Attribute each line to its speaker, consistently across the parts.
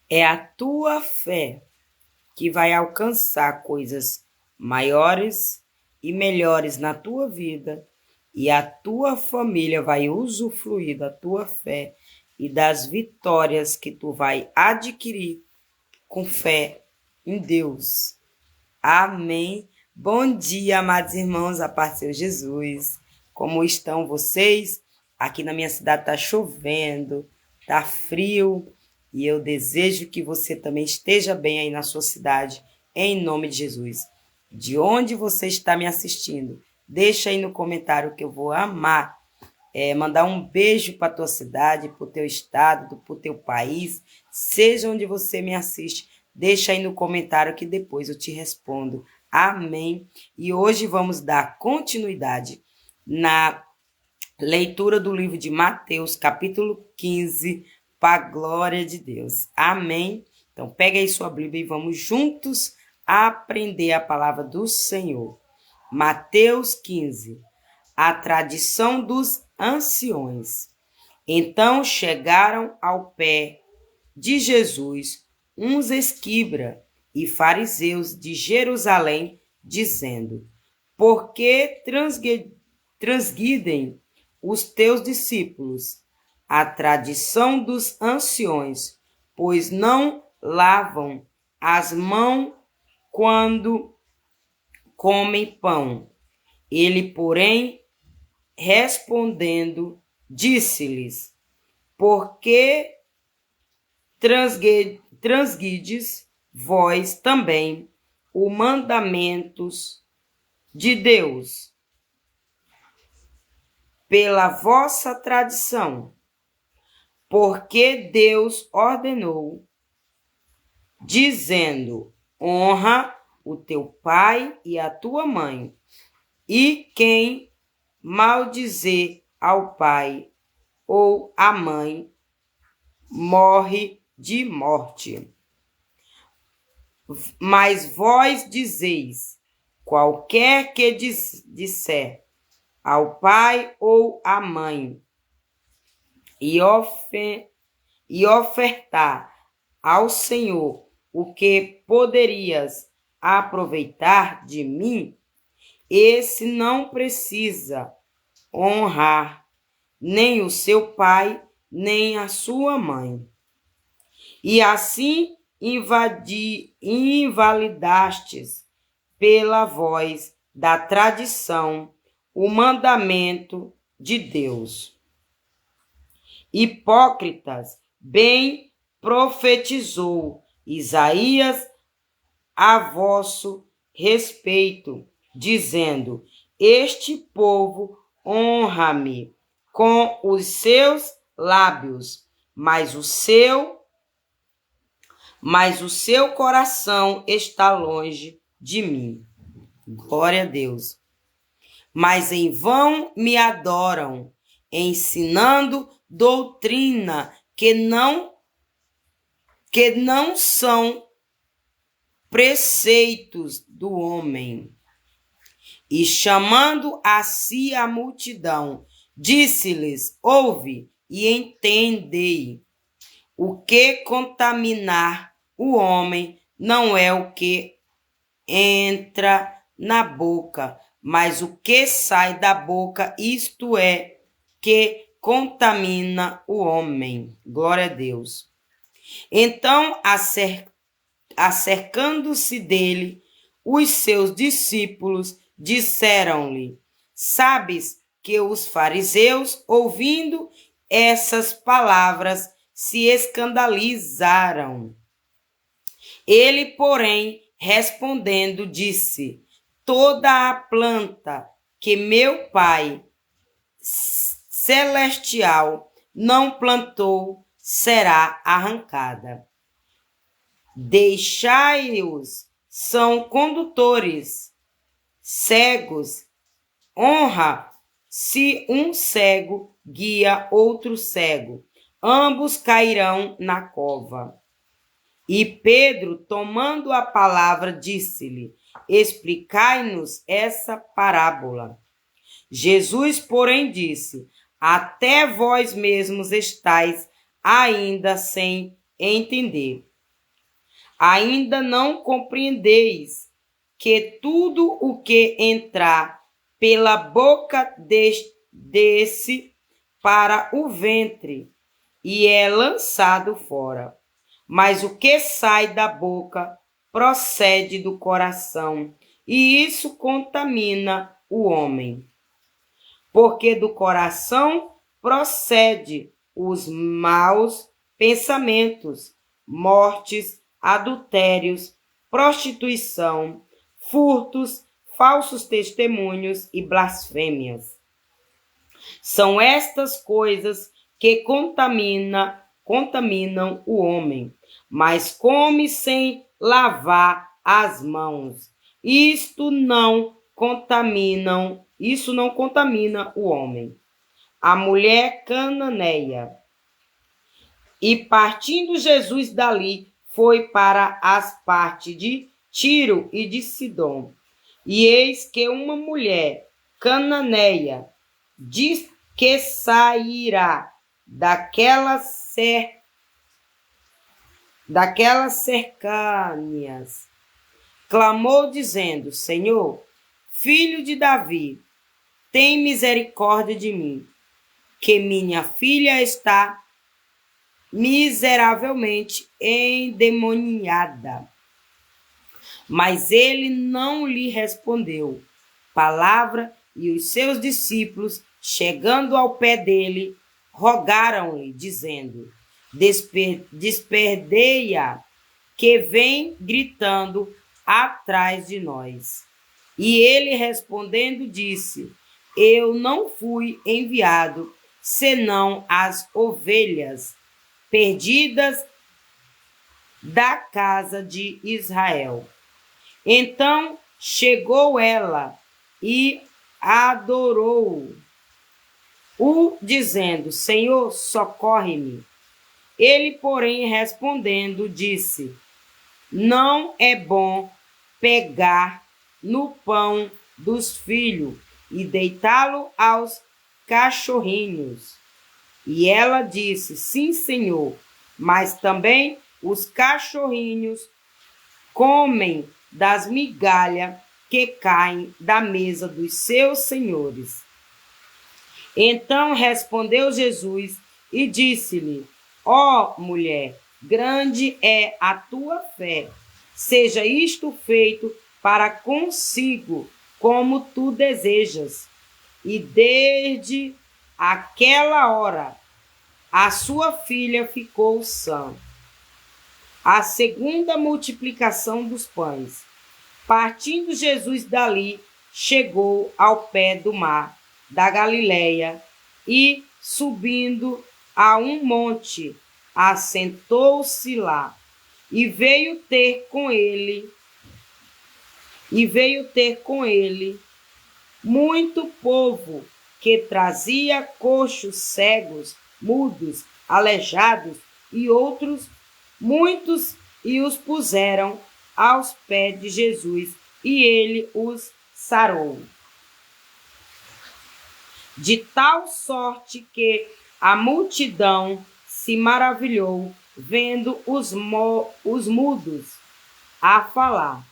Speaker 1: É a tua fé que vai alcançar coisas maiores e melhores na tua vida, e a tua família vai usufruir da tua fé e das vitórias que tu vai adquirir com fé em Deus. Amém. Bom dia, amados irmãos, a paz do Senhor Jesus. Como estão vocês? Aqui na minha cidade está chovendo, está frio, e eu desejo que você também esteja bem aí na sua cidade, em nome de Jesus. De onde você está me assistindo? Deixa aí no comentário que eu vou amar mandar um beijo para a tua cidade, para o teu estado, para o teu país, seja onde você me assiste. Deixa aí no comentário que depois eu te respondo. Amém. E hoje vamos dar continuidade na leitura do livro de Mateus, capítulo 15, para a glória de Deus. Amém. Então, pega aí sua Bíblia e vamos juntos aprender a palavra do Senhor. Mateus 15, a tradição dos anciões. Então chegaram ao pé de Jesus uns escribas e fariseus de Jerusalém, dizendo: por que transgridem os teus discípulos a tradição dos anciões, pois não lavam as mãos quando comem pão? Ele, porém, respondendo, disse-lhes: por que transgrides vós também os mandamentos de Deus pela vossa tradição? Porque Deus ordenou, dizendo: honra o teu pai e a tua mãe, e quem maldizer ao pai ou à mãe morre de morte. Mas vós dizeis: qualquer que disser ao pai ou à mãe e ofertar ao Senhor o que poderias aproveitar de mim, esse não precisa honrar nem o seu pai, nem a sua mãe. E assim invalidastes pela voz da tradição o mandamento de Deus. Hipócritas, bem profetizou Isaías a vosso respeito, dizendo: este povo honra-me com os seus lábios, mas o seu coração está longe de mim. Glória a Deus. Mas em vão me adoram, ensinando doutrina que não são preceitos do homem. E chamando a si a multidão, disse-lhes: ouve e entendei. O que contaminar o homem não é o que entra na boca, mas o que sai da boca, isto é, que contamina o homem. Glória a Deus. Então, acercando-se dele, os seus discípulos disseram-lhe: sabes que os fariseus, ouvindo essas palavras, se escandalizaram. Ele, porém, respondendo, disse: toda a planta que meu Pai celestial não plantou será arrancada. Deixai-os, são condutores, cegos. Honra se um cego guia outro cego, ambos cairão na cova. E Pedro, tomando a palavra, disse-lhe: explicai-nos essa parábola. Jesus, porém, disse: até vós mesmos estáis ainda sem entender. Ainda não compreendeis que tudo o que entrar pela boca desce para o ventre e é lançado fora. Mas o que sai da boca procede do coração, e isso contamina o homem. Porque do coração procede os maus pensamentos, mortes, adultérios, prostituição, furtos, falsos testemunhos e blasfêmias. São estas coisas que contaminam o homem, mas come sem lavar as mãos. Isso não contamina o homem. A mulher cananeia. E partindo Jesus dali, foi para as partes de Tiro e de Sidom. E eis que uma mulher cananeia diz que sairá daquelas cercânias, clamou dizendo: Senhor, filho de Davi, tem misericórdia de mim, que minha filha está miseravelmente endemoniada. Mas ele não lhe respondeu palavra, e os seus discípulos, chegando ao pé dele, rogaram-lhe, dizendo: Despedei-a, que vem gritando atrás de nós. E ele respondendo disse: Eu não fui enviado, senão as ovelhas perdidas da casa de Israel. Então chegou ela e adorou-o, dizendo: Senhor, socorre-me. Ele, porém, respondendo, disse: Não é bom pegar no pão dos filhos e deitá-lo aos cachorrinhos. E ela disse: Sim, Senhor, mas também os cachorrinhos comem das migalhas que caem da mesa dos seus senhores. Então respondeu Jesus e disse-lhe: Ó mulher, grande é a tua fé, seja isto feito para consigo, como tu desejas. E desde aquela hora a sua filha ficou sã. A segunda multiplicação dos pães. Partindo Jesus dali, chegou ao pé do mar da Galileia e, subindo a um monte, assentou-se lá. E veio ter com ele muito povo que trazia coxos, cegos, mudos, aleijados e outros muitos, e os puseram aos pés de Jesus, e ele os sarou. De tal sorte que a multidão se maravilhou, vendo os mudos a falar,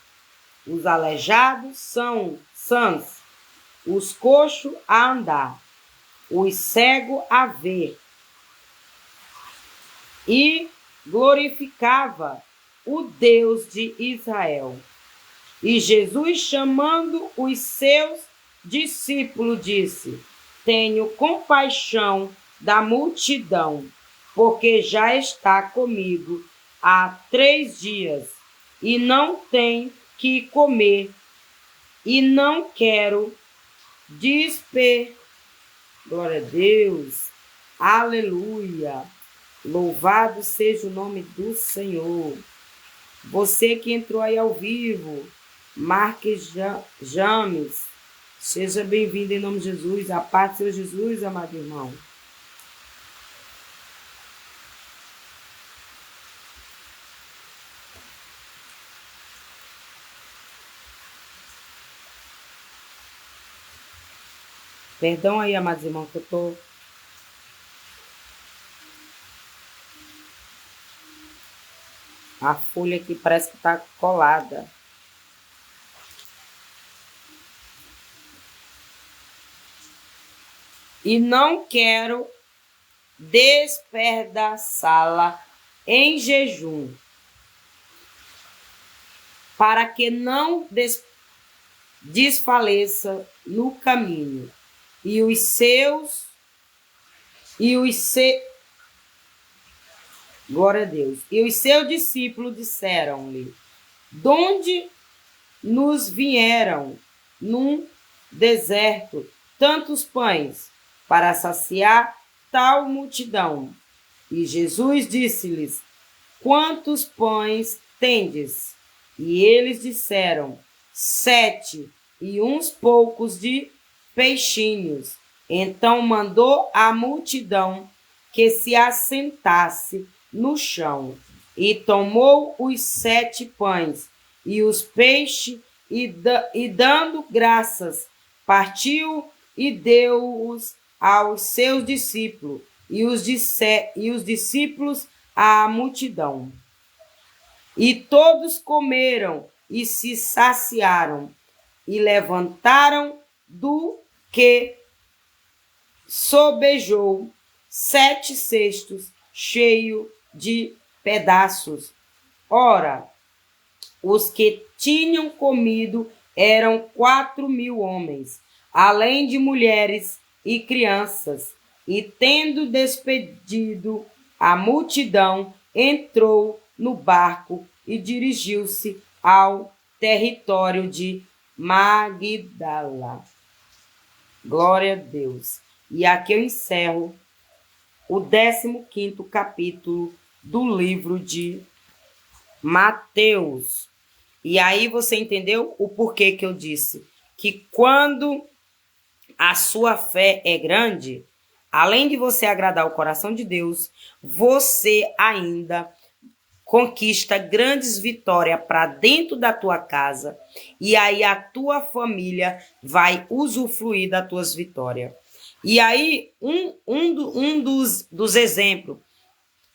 Speaker 1: os aleijados sãos, os coxos a andar, os cegos a ver, e glorificava o Deus de Israel. E Jesus, chamando os seus discípulos, disse: Tenho compaixão da multidão, porque já está comigo há 3 dias, e não tem que comer, e não quero Glória a Deus. Aleluia. Louvado seja o nome do Senhor. Você que entrou aí ao vivo, Marques James, seja bem-vindo em nome de Jesus. A paz do Senhor Jesus, amado irmão. Perdão aí, amados irmãos, que eu tô... A folha aqui parece que está colada. E não quero despedaçá-la em jejum, para que não desfaleça no caminho. Glória a Deus. E os seus discípulos disseram-lhe: donde nos vieram num deserto tantos pães para saciar tal multidão? E Jesus disse-lhes: quantos pães tendes? E eles disseram: 7, e uns poucos de peixinhos. Então mandou a multidão que se assentasse no chão, e tomou os 7 pães e os peixes, e dando graças, partiu e deu-os aos seus discípulos, e os discípulos à multidão. E todos comeram e se saciaram, e levantaram do que sobejou 7 cestos cheios de pedaços. Ora, os que tinham comido eram 4.000 homens, além de mulheres e crianças. E tendo despedido a multidão, entrou no barco e dirigiu-se ao território de Magdala. Glória a Deus. E aqui eu encerro o 15º capítulo do livro de Mateus. E aí você entendeu o porquê que eu disse que quando a sua fé é grande, além de você agradar o coração de Deus, você ainda conquista grandes vitórias para dentro da tua casa, e aí a tua família vai usufruir das tuas vitórias. E aí, um dos exemplos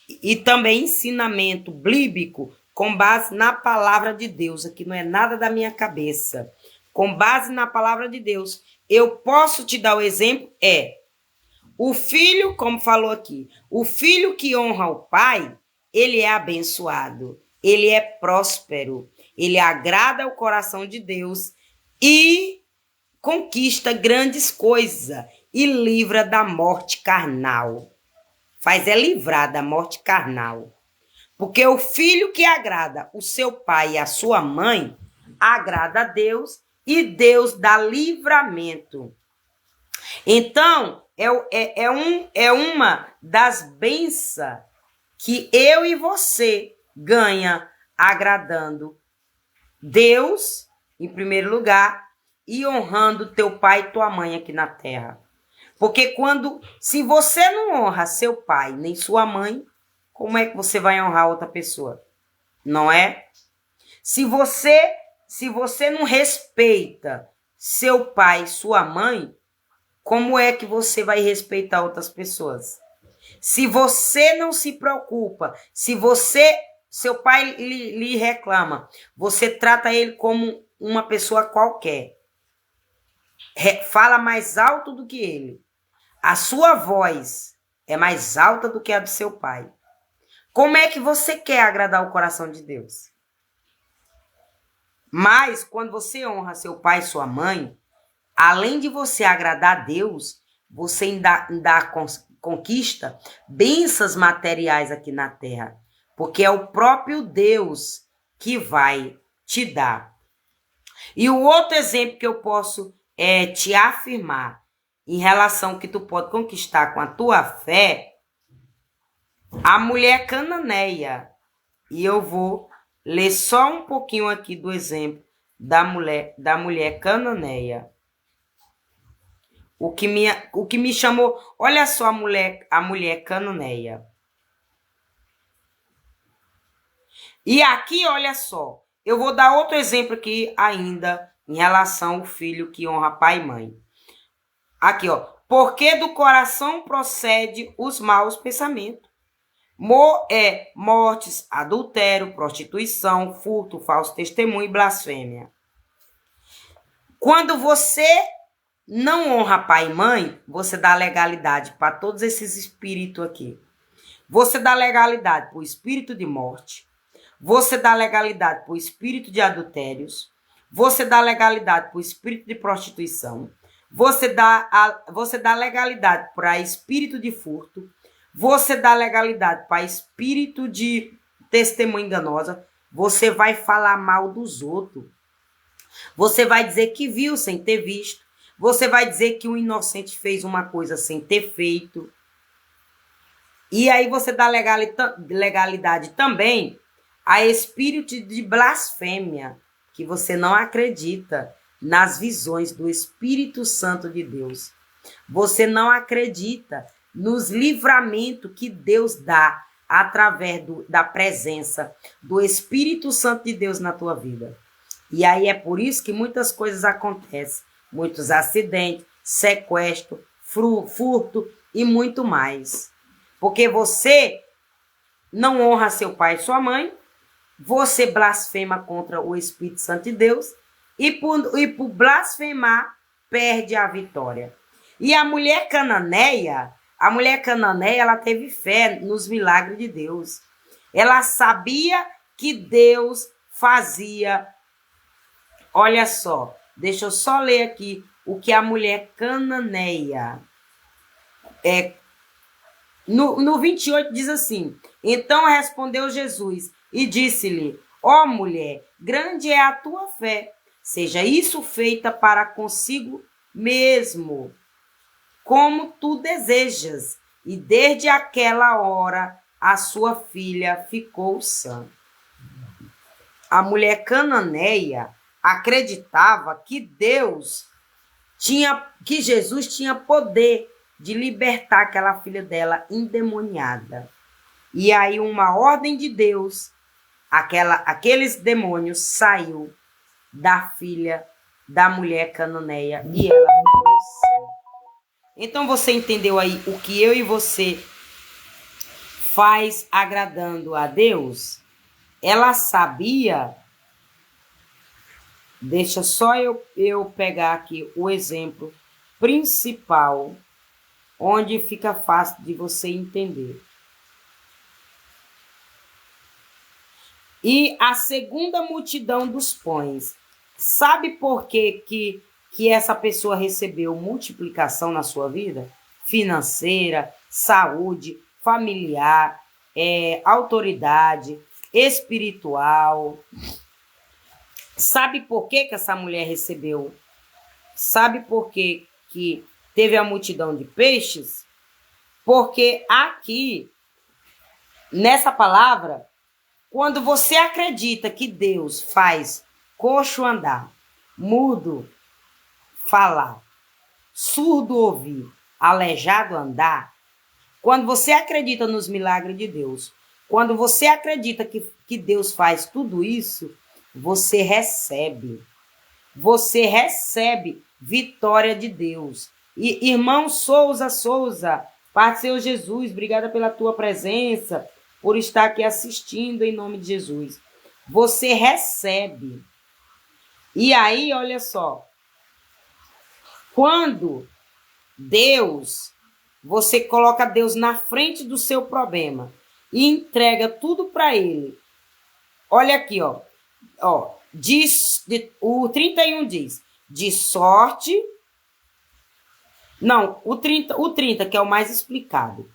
Speaker 1: e também ensinamento bíblico com base na palavra de Deus, aqui não é nada da minha cabeça, com base na palavra de Deus, eu posso te dar o exemplo, o filho, como falou aqui, o filho que honra o pai, ele é abençoado, ele é próspero, ele agrada o coração de Deus e conquista grandes coisas e livra da morte carnal. Faz livrar da morte carnal. Porque o filho que agrada o seu pai e a sua mãe, agrada a Deus e Deus dá livramento. Então, é uma das bênçãos que eu e você ganha agradando Deus, em primeiro lugar, e honrando teu pai e tua mãe aqui na terra. Porque se você não honra seu pai nem sua mãe, como é que você vai honrar outra pessoa? Não é? Se você não respeita seu pai e sua mãe, como é que você vai respeitar outras pessoas? Se você não se preocupa, seu pai lhe reclama, você trata ele como uma pessoa qualquer. Fala mais alto do que ele. A sua voz é mais alta do que a do seu pai. Como é que você quer agradar o coração de Deus? Mas quando você honra seu pai e sua mãe, além de você agradar a Deus, você ainda conquista bênçãos materiais aqui na terra. Porque é o próprio Deus que vai te dar. E o outro exemplo que eu posso te afirmar em relação ao que tu pode conquistar com a tua fé, a mulher cananeia. E eu vou ler só um pouquinho aqui do exemplo da mulher cananeia. O que me chamou, olha só a mulher cananeia. E aqui, olha só, eu vou dar outro exemplo aqui ainda em relação ao filho que honra pai e mãe. Aqui, ó. Porque do coração procede os maus pensamentos. Mortes, adultério, prostituição, furto, falso testemunho e blasfêmia. Quando você não honra pai e mãe, você dá legalidade para todos esses espíritos aqui. Você dá legalidade para o espírito de morte. Você dá legalidade para o espírito de adultérios. Você dá legalidade para o espírito de prostituição. Você dá legalidade para espírito de furto. Você dá legalidade para espírito de testemunha enganosa. Você vai falar mal dos outros. Você vai dizer que viu sem ter visto. Você vai dizer que um inocente fez uma coisa sem ter feito. E aí você dá legalidade também a espírito de blasfêmia, que você não acredita nas visões do Espírito Santo de Deus. Você não acredita nos livramentos que Deus dá através da presença do Espírito Santo de Deus na tua vida. E aí é por isso que muitas coisas acontecem. Muitos acidentes, sequestro, furto e muito mais. Porque você não honra seu pai e sua mãe, você blasfema contra o Espírito Santo de Deus e por blasfemar, perde a vitória. E a mulher cananeia, ela teve fé nos milagres de Deus. Ela sabia que Deus fazia. Olha só, deixa eu só ler aqui o que a mulher cananeia. No 28 diz assim: então respondeu Jesus e disse-lhe: ó mulher, grande é a tua fé, seja isso feita para consigo mesmo, como tu desejas. E desde aquela hora a sua filha ficou sã. A mulher cananeia acreditava que que Jesus tinha poder de libertar aquela filha dela endemoniada. E aí uma ordem de Deus, aqueles demônios saiu da filha da mulher cananeia e ela ficou sã. Então você entendeu aí o que eu e você faz agradando a Deus? Ela sabia. Deixa só eu pegar aqui o exemplo principal, onde fica fácil de você entender. E a segunda multidão dos pães. Sabe por que essa pessoa recebeu multiplicação na sua vida? Financeira, saúde, familiar, autoridade, espiritual. Sabe por que essa mulher recebeu? Sabe por que teve a multidão de peixes? Porque aqui, nessa palavra, quando você acredita que Deus faz coxo andar, mudo falar, surdo ouvir, aleijado andar, quando você acredita nos milagres de Deus, quando você acredita que Deus faz tudo isso, você recebe vitória de Deus. E irmão Souza, Pai do Senhor Jesus, obrigada pela tua presença, por estar aqui assistindo em nome de Jesus. Você recebe. E aí, olha só, quando você coloca Deus na frente do seu problema e entrega tudo para Ele. Olha aqui, ó, o 31 diz, de sorte. Não, o 30 que é o mais explicado.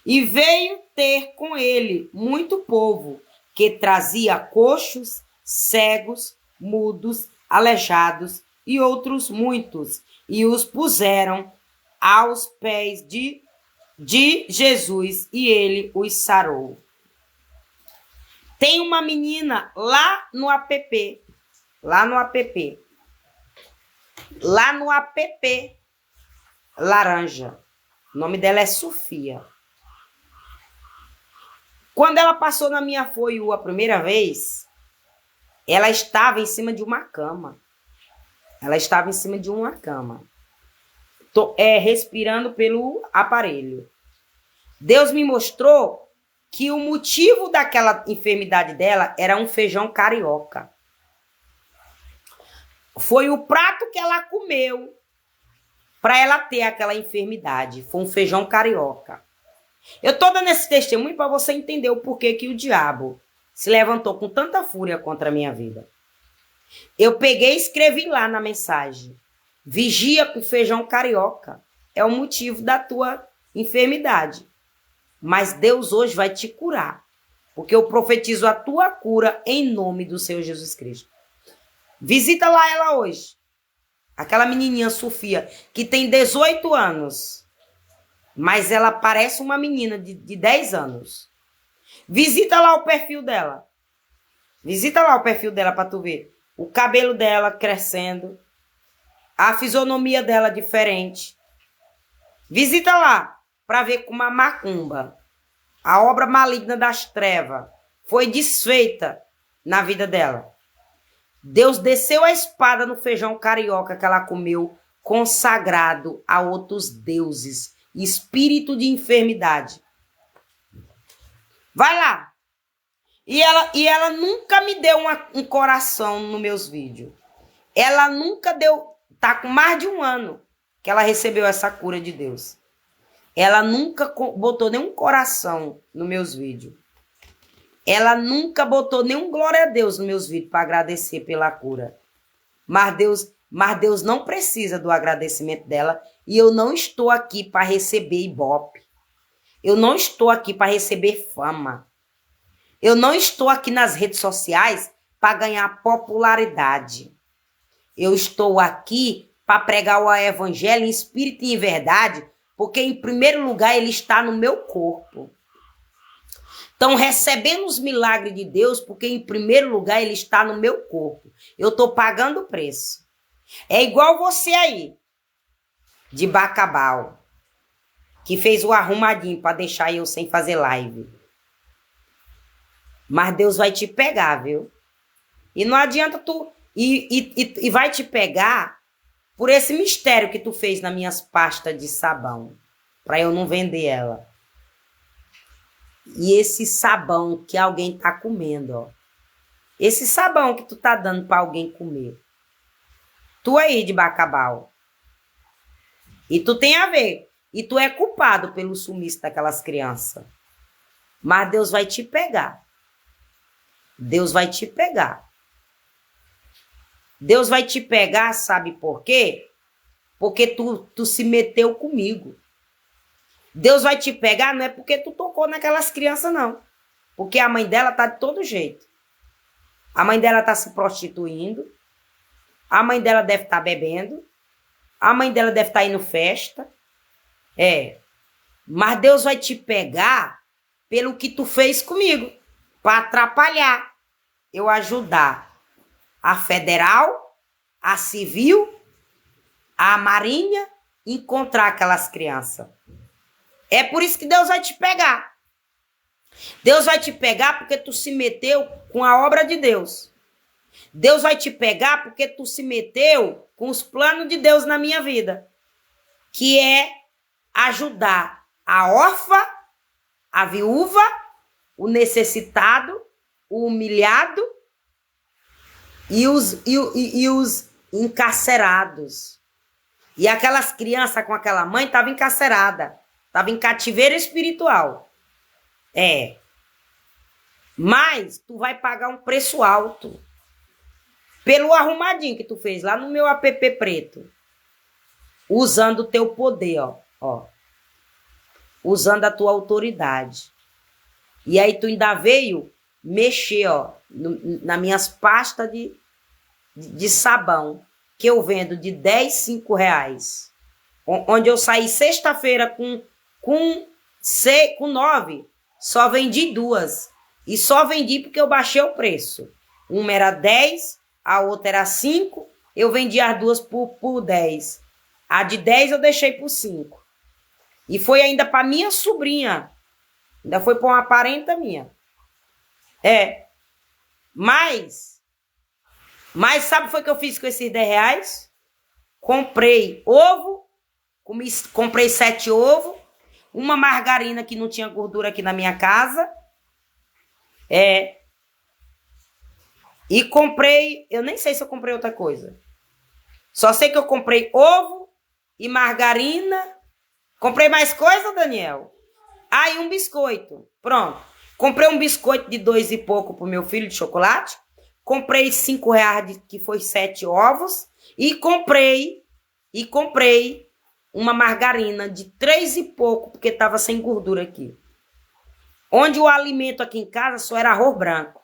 Speaker 1: E veio ter com ele muito povo, que trazia coxos, cegos, mudos, aleijados e outros muitos, e os puseram aos pés de Jesus, e ele os sarou. Tem uma menina lá no app, Laranja. O nome dela é Sofia. Quando ela passou na minha FOIU a primeira vez, ela estava em cima de uma cama. Respirando pelo aparelho. Deus me mostrou que o motivo daquela enfermidade dela era um feijão carioca. Foi o prato que ela comeu para ela ter aquela enfermidade. Foi um feijão carioca. Eu tô dando esse testemunho para você entender o porquê que o diabo se levantou com tanta fúria contra a minha vida. Eu peguei e escrevi lá na mensagem: vigia com feijão carioca. É o motivo da tua enfermidade. Mas Deus hoje vai te curar. Porque eu profetizo a tua cura em nome do Senhor Jesus Cristo. Visita lá ela hoje. Aquela menininha Sofia, que tem 18 anos. Mas ela parece uma menina de 10 anos. Visita lá o perfil dela. Visita lá o perfil dela para tu ver. O cabelo dela crescendo. A fisionomia dela diferente. Visita lá para ver como a macumba, a obra maligna das trevas, foi desfeita na vida dela. Deus desceu a espada no feijão carioca que ela comeu, consagrado a outros deuses, espírito de enfermidade. Vai lá. E ela nunca me deu um coração nos meus vídeos. Ela nunca deu, tá com mais de 1 ano que ela recebeu essa cura de Deus. Ela nunca botou nenhum coração nos meus vídeos. Ela nunca botou nenhum glória a Deus nos meus vídeos para agradecer pela cura. Mas Deus não precisa do agradecimento dela. E eu não estou aqui para receber ibope. Eu não estou aqui para receber fama. Eu não estou aqui nas redes sociais para ganhar popularidade. Eu estou aqui para pregar o evangelho em espírito e em verdade, porque em primeiro lugar ele está no meu corpo. Então, recebendo os milagres de Deus, porque em primeiro lugar ele está no meu corpo. Eu estou pagando o preço. É igual você aí, de Bacabal, que fez o arrumadinho para deixar eu sem fazer live. Mas Deus vai te pegar, viu? E não adianta tu... E vai te pegar por esse mistério que tu fez nas minhas pastas de sabão, para eu não vender ela. E esse sabão que alguém tá comendo, ó. Esse sabão que tu tá dando para alguém comer. Tu aí de Bacabal. E tu tem a ver. E tu é culpado pelo sumiço daquelas crianças. Mas Deus vai te pegar. Deus vai te pegar. Deus vai te pegar, sabe por quê? Porque tu se meteu comigo. Deus vai te pegar não é porque tu tocou naquelas crianças, não. Porque a mãe dela tá de todo jeito. A mãe dela tá se prostituindo. A mãe dela deve estar bebendo. A mãe dela deve estar indo festa. Mas Deus vai te pegar pelo que tu fez comigo. Para atrapalhar. Eu ajudar a federal, a civil, a marinha, encontrar aquelas crianças. É por isso que Deus vai te pegar. Deus vai te pegar porque tu se meteu com a obra de Deus. Deus vai te pegar porque tu se meteu com os planos de Deus na minha vida. Que é ajudar a órfã, a viúva, o necessitado, o humilhado e os encarcerados. E aquelas crianças com aquela mãe estavam encarceradas. Estavam em cativeiro espiritual. Mas tu vai pagar um preço alto. Pelo arrumadinho que tu fez lá no meu app preto. Usando o teu poder, ó. Usando a tua autoridade. E aí tu ainda veio mexer, ó, nas minhas pastas de sabão, que eu vendo de 10, 5 reais. Onde eu saí sexta-feira com 9, só vendi 2. E só vendi porque eu baixei o preço. Uma era 10, a outra era 5, eu vendi as 2 por 10. A de 10 eu deixei por 5. E foi ainda para minha sobrinha. Ainda foi para uma parenta minha. Mas sabe o que foi que eu fiz com esses 10 reais? Comprei ovo, comprei 7 ovos, uma margarina que não tinha gordura aqui na minha casa, É. E comprei, eu nem sei se eu comprei outra coisa. Só sei que eu comprei ovo e margarina. Comprei mais coisa, Daniel? Ah, e um biscoito. Pronto. Comprei um biscoito de 2 e pouco pro meu filho de chocolate. Comprei R$ 5, que foi 7 ovos. E comprei uma margarina de 3 e pouco, porque tava sem gordura aqui. Onde o alimento aqui em casa só era arroz branco.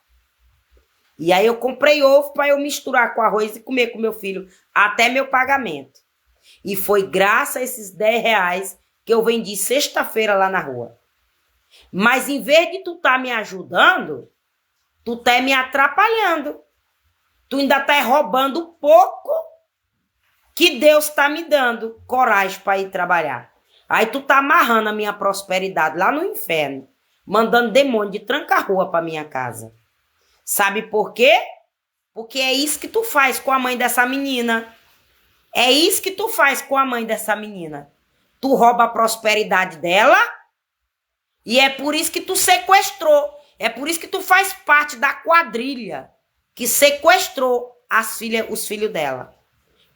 Speaker 1: E aí eu comprei ovo para eu misturar com arroz e comer com meu filho até meu pagamento. E foi graças a esses R$ 10 que eu vendi sexta-feira lá na rua. Mas em vez de tu tá me ajudando, tu tá me atrapalhando. Tu ainda tá roubando um pouco que Deus tá me dando coragem para ir trabalhar. Aí tu tá amarrando a minha prosperidade lá no inferno, mandando demônio de tranca-rua para minha casa. Sabe por quê? Porque é isso que tu faz com a mãe dessa menina. É isso que tu faz com a mãe dessa menina. Tu rouba a prosperidade dela e é por isso que tu sequestrou. É por isso que tu faz parte da quadrilha que sequestrou os filhos dela.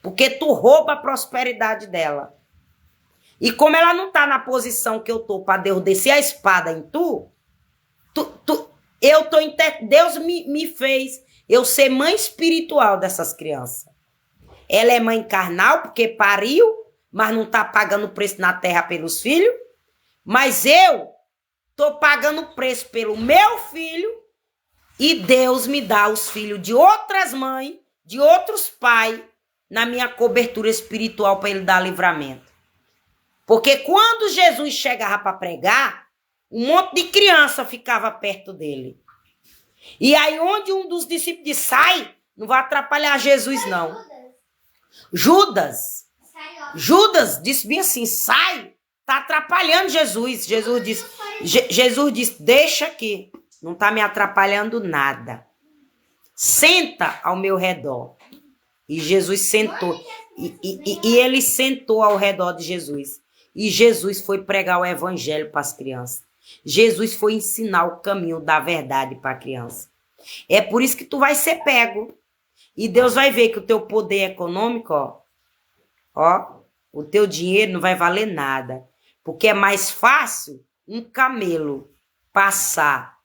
Speaker 1: Porque tu rouba a prosperidade dela. E como ela não tá na posição que eu tô para Deus descer a espada em Deus me fez eu ser mãe espiritual dessas crianças. Ela é mãe carnal porque pariu, mas não tá pagando preço na terra pelos filhos. Mas eu tô pagando preço pelo meu filho e Deus me dá os filhos de outras mães, de outros pais, na minha cobertura espiritual para ele dar livramento. Porque quando Jesus chegava para pregar, um monte de criança ficava perto dele. E aí onde um dos discípulos disse, sai, não vai atrapalhar Jesus não. Judas disse bem assim, sai, tá atrapalhando Jesus. Jesus disse, deixa aqui, não tá me atrapalhando nada. Senta ao meu redor. E Jesus sentou. E ele sentou ao redor de Jesus. E Jesus foi pregar o evangelho para as crianças. Jesus foi ensinar o caminho da verdade para a criança. É por isso que tu vai ser pego. E Deus vai ver que o teu poder econômico, o teu dinheiro não vai valer nada. Porque é mais fácil um camelo passar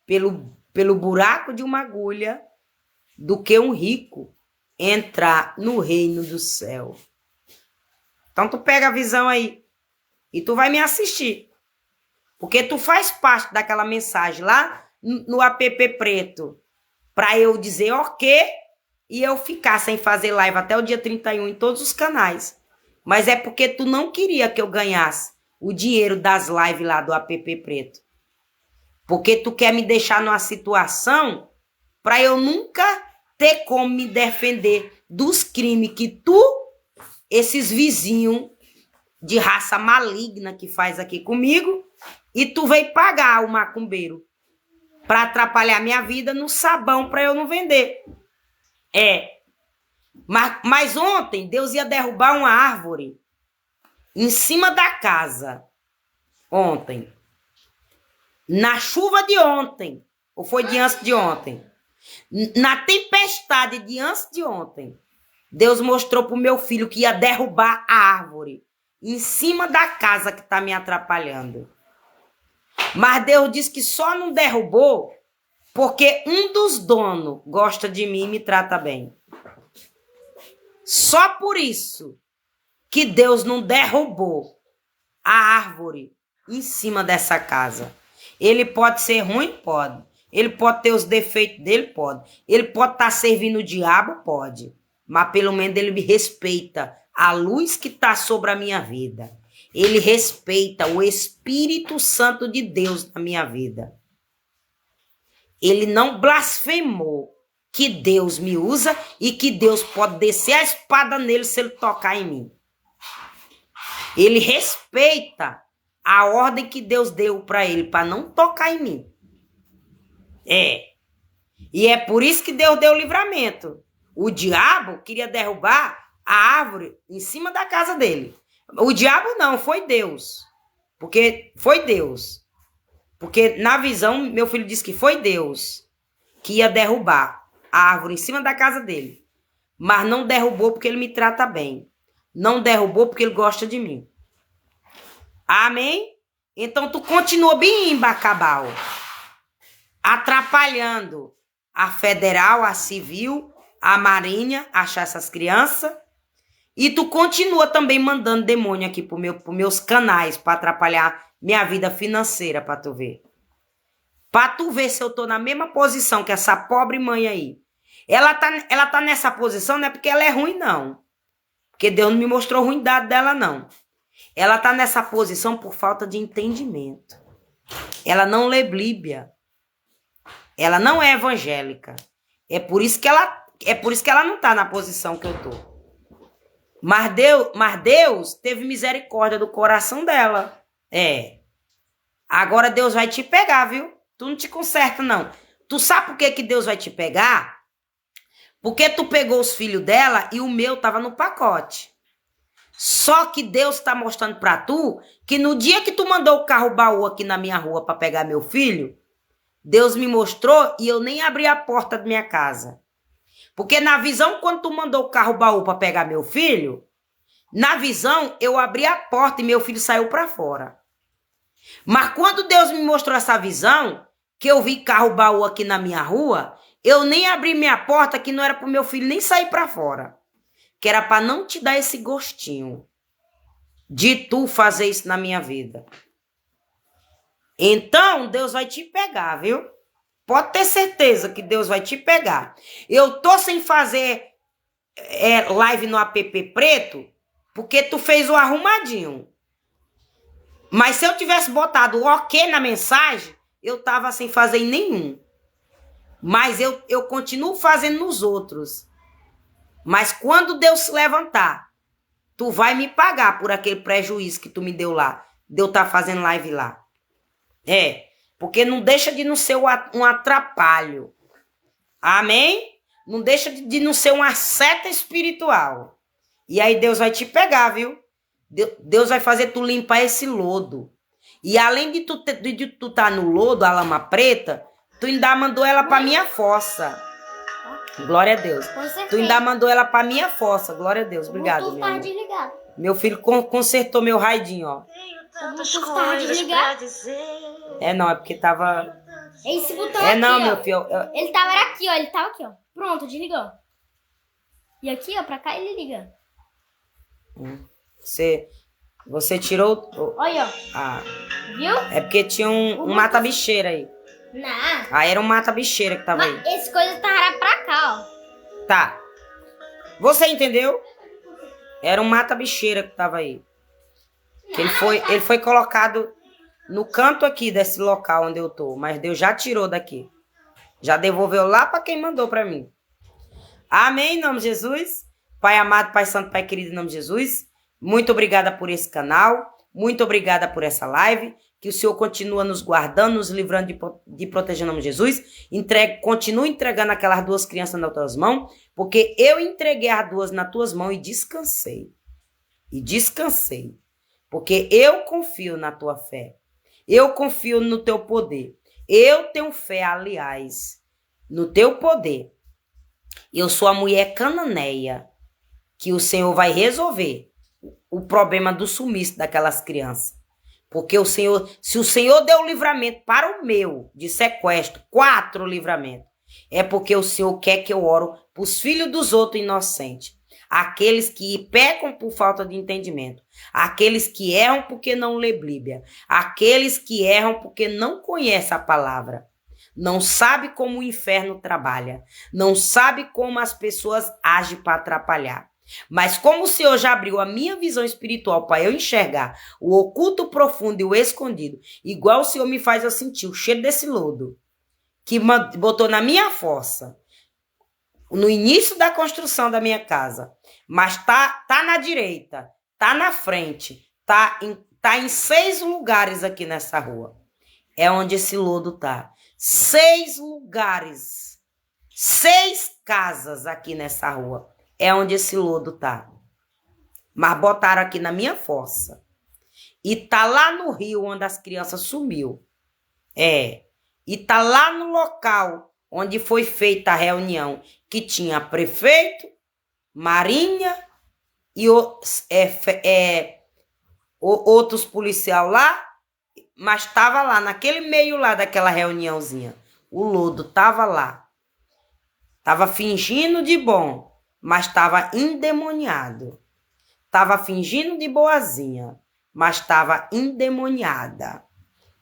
Speaker 1: pelo buraco de uma agulha do que um rico entrar no reino do céu. Então tu pega a visão aí e tu vai me assistir. Porque tu faz parte daquela mensagem lá no app preto para eu dizer ok e eu ficar sem fazer live até o dia 31 em todos os canais. Mas é porque tu não queria que eu ganhasse o dinheiro das lives lá do app preto. Porque tu quer me deixar numa situação para eu nunca ter como me defender dos crimes que esses vizinhos de raça maligna que faz aqui comigo, e tu veio pagar o macumbeiro para atrapalhar minha vida no sabão para eu não vender. Mas ontem Deus ia derrubar uma árvore em cima da casa. Ontem. Na chuva de ontem. Ou foi de antes de ontem? Na tempestade de antes de ontem, Deus mostrou pro meu filho que ia derrubar a árvore em cima da casa que tá me atrapalhando. Mas Deus disse que só não derrubou porque um dos donos gosta de mim e me trata bem. Só por isso que Deus não derrubou a árvore em cima dessa casa. Ele pode ser ruim? Pode. Ele pode ter os defeitos dele? Pode. Ele pode estar servindo o diabo? Pode. Mas pelo menos ele me respeita a luz que está sobre a minha vida. Ele respeita o Espírito Santo de Deus na minha vida. Ele não blasfemou que Deus me usa e que Deus pode descer a espada nele se ele tocar em mim. Ele respeita a ordem que Deus deu para ele para não tocar em mim. E é por isso que Deus deu o livramento. O diabo queria derrubar a árvore em cima da casa dele. O diabo não, foi Deus. Porque foi Deus. Porque na visão, meu filho disse que foi Deus que ia derrubar a árvore em cima da casa dele. Mas não derrubou porque ele me trata bem. Não derrubou porque ele gosta de mim. Amém? Então tu continua bem em Bacabal, atrapalhando a federal, a civil, a marinha, achar essas crianças. E tu continua também mandando demônio aqui pros meus canais para atrapalhar minha vida financeira, para tu ver. Para tu ver se eu tô na mesma posição que essa pobre mãe aí. Ela tá nessa posição não é porque ela é ruim, não. Porque Deus não me mostrou a ruindade dela, não. Ela tá nessa posição por falta de entendimento. Ela não lê Bíblia. Ela não é evangélica. É por isso que ela não tá na posição que eu tô. Mas Deus teve misericórdia do coração dela. Agora Deus vai te pegar, viu? Tu não te conserta, não. Tu sabe por que Deus vai te pegar? Porque tu pegou os filhos dela e o meu tava no pacote. Só que Deus tá mostrando pra tu que no dia que tu mandou o carro baú aqui na minha rua pra pegar meu filho, Deus me mostrou e eu nem abri a porta da minha casa. Porque na visão, quando tu mandou o carro baú pra pegar meu filho, na visão eu abri a porta e meu filho saiu pra fora. Mas quando Deus me mostrou essa visão, que eu vi carro baú aqui na minha rua, eu nem abri minha porta, que não era pro meu filho nem sair pra fora. Que era pra não te dar esse gostinho de tu fazer isso na minha vida. Então, Deus vai te pegar, viu? Pode ter certeza que Deus vai te pegar. Eu tô sem fazer live no app preto, porque tu fez o arrumadinho. Mas se eu tivesse botado o ok na mensagem, eu tava sem fazer em nenhum. Mas eu continuo fazendo nos outros. Mas quando Deus se levantar, tu vai me pagar por aquele prejuízo que tu me deu lá. De eu estar fazendo live lá. Porque não deixa de não ser um atrapalho. Amém? Não deixa de não ser uma seta espiritual. E aí Deus vai te pegar, viu? Deus vai fazer tu limpar esse lodo. E além de tu tá no lodo, a lama preta, tu ainda mandou ela pra minha fossa. Glória a Deus. Tu ainda mandou ela pra minha fossa. Glória a Deus. Obrigado, meu amor. Meu filho consertou meu raidinho, ó.
Speaker 2: Tantas coisas pra dizer.
Speaker 1: Não, é porque tava...
Speaker 2: Esse botão aqui,
Speaker 1: não,
Speaker 2: ó.
Speaker 1: meu filho.
Speaker 2: Ele tava aqui, ó. Ele tava aqui, ó. Pronto, desligou. E aqui, ó, pra cá ele liga.
Speaker 1: Você tirou...
Speaker 2: Olha, ó. Viu?
Speaker 1: É porque tinha um mata-bicheira aí.
Speaker 2: Não.
Speaker 1: Aí era um mata-bicheira que tava aí.
Speaker 2: Mas esse coisa tava pra cá, ó.
Speaker 1: Tá. Você entendeu? Era um mata-bicheira que tava aí. Que ele foi colocado no canto aqui desse local onde eu tô. Mas Deus já tirou daqui. Já devolveu lá para quem mandou para mim. Amém, em nome de Jesus. Pai amado, Pai santo, Pai querido, em nome de Jesus. Muito obrigada por esse canal. Muito obrigada por essa live. Que o Senhor continua nos guardando, nos livrando de proteger em nome de Jesus. Continua entregando aquelas duas crianças nas tuas mãos. Porque eu entreguei as duas nas tuas mãos e descansei. Porque eu confio na tua fé. Eu confio no teu poder. Eu tenho fé, aliás, no teu poder. Eu sou a mulher cananeia que o Senhor vai resolver o problema do sumiço daquelas crianças. Porque o Senhor, se o Senhor deu o livramento para o meu de sequestro, 4 livramentos, é porque o Senhor quer que eu oro para os filhos dos outros inocentes. Aqueles que pecam por falta de entendimento. Aqueles que erram porque não lê Bíblia. Aqueles que erram porque não conhecem a palavra. Não sabe como o inferno trabalha. Não sabe como as pessoas agem para atrapalhar. Mas como o Senhor já abriu a minha visão espiritual para eu enxergar o oculto, profundo e o escondido, igual o Senhor me faz eu sentir o cheiro desse lodo que botou na minha fossa, no início da construção da minha casa, mas tá na direita, tá na frente, tá em 6 lugares aqui nessa rua. É onde esse lodo tá. 6 lugares, 6 casas aqui nessa rua. É onde esse lodo tá. Mas botaram aqui na minha fossa. E tá lá no rio onde as crianças sumiu. E tá lá no local onde foi feita a reunião, que tinha prefeito, marinha e outros policiais lá, mas estava lá, naquele meio lá daquela reuniãozinha. O lodo estava lá. Estava fingindo de bom, mas estava endemoniado. Estava fingindo de boazinha, mas estava endemoniada.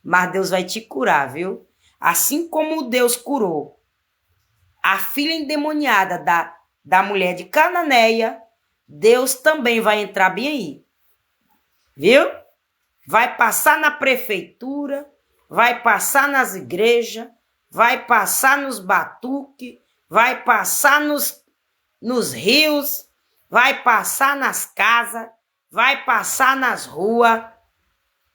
Speaker 1: Mas Deus vai te curar, viu? Assim como Deus curou a filha endemoniada da mulher de Cananeia, Deus também vai entrar bem aí. Viu? Vai passar na prefeitura, vai passar nas igrejas, vai passar nos batuques, vai passar nos rios, vai passar nas casas, vai passar nas ruas,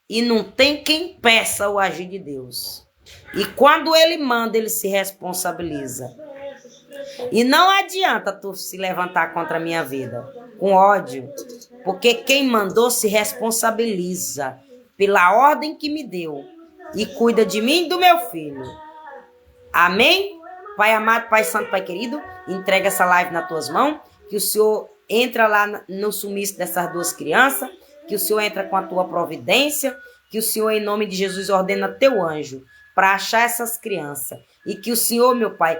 Speaker 1: e não tem quem impeça o agir de Deus. E quando ele manda, ele se responsabiliza. E não adianta tu se levantar contra a minha vida com ódio, porque quem mandou se responsabiliza pela ordem que me deu e cuida de mim e do meu filho. Amém? Pai amado, Pai santo, Pai querido, entrega essa live nas tuas mãos, que o Senhor entra lá no sumiço dessas duas crianças, que o Senhor entra com a tua providência, que o Senhor, em nome de Jesus, ordena teu anjo para achar essas crianças, e que o Senhor, meu Pai,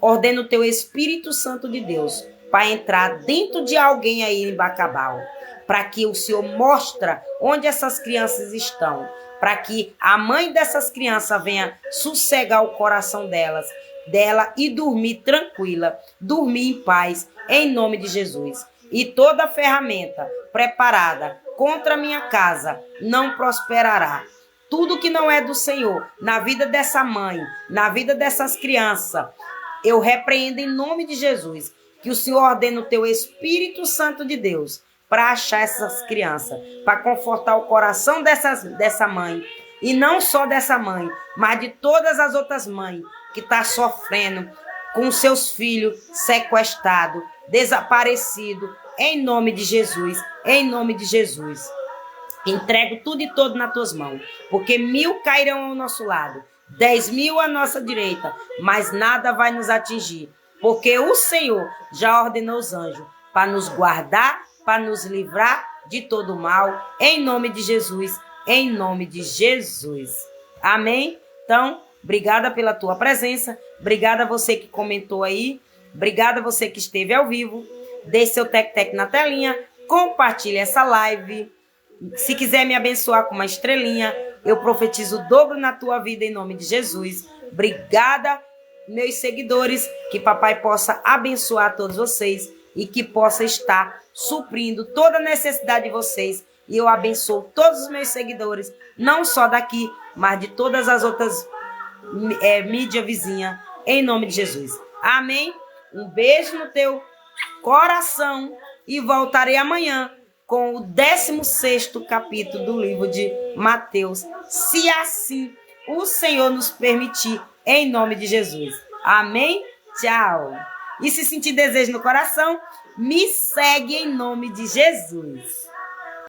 Speaker 1: ordena o teu Espírito Santo de Deus para entrar dentro de alguém aí em Bacabal, para que o Senhor mostre onde essas crianças estão, para que a mãe dessas crianças venha sossegar o coração dela e dormir tranquila, dormir em paz, em nome de Jesus. E toda ferramenta preparada contra a minha casa não prosperará. Tudo que não é do Senhor na vida dessa mãe, na vida dessas crianças, eu repreendo em nome de Jesus. Que o Senhor ordene o teu Espírito Santo de Deus para achar essas crianças, para confortar o coração dessa mãe. E não só dessa mãe, mas de todas as outras mães que estão sofrendo com seus filhos sequestrados, desaparecidos, em nome de Jesus, em nome de Jesus. Entrego tudo e todo nas tuas mãos, porque 1000 cairão ao nosso lado, 10.000 à nossa direita, mas nada vai nos atingir, porque o Senhor já ordenou os anjos para nos guardar, para nos livrar de todo mal, em nome de Jesus, em nome de Jesus. Amém? Então, obrigada pela tua presença, obrigada a você que comentou aí, obrigada a você que esteve ao vivo. Deixe seu tec-tec na telinha, compartilhe essa live. Se quiser me abençoar com uma estrelinha, eu profetizo o dobro na tua vida em nome de Jesus. Obrigada, meus seguidores, que papai possa abençoar todos vocês e que possa estar suprindo toda a necessidade de vocês. E eu abençoo todos os meus seguidores, não só daqui, mas de todas as outras mídias vizinhas, em nome de Jesus. Amém? Um beijo no teu coração e voltarei amanhã com o 16º capítulo do livro de Mateus, se assim o Senhor nos permitir, em nome de Jesus. Amém? Tchau. E se sentir desejo no coração, me segue em nome de Jesus.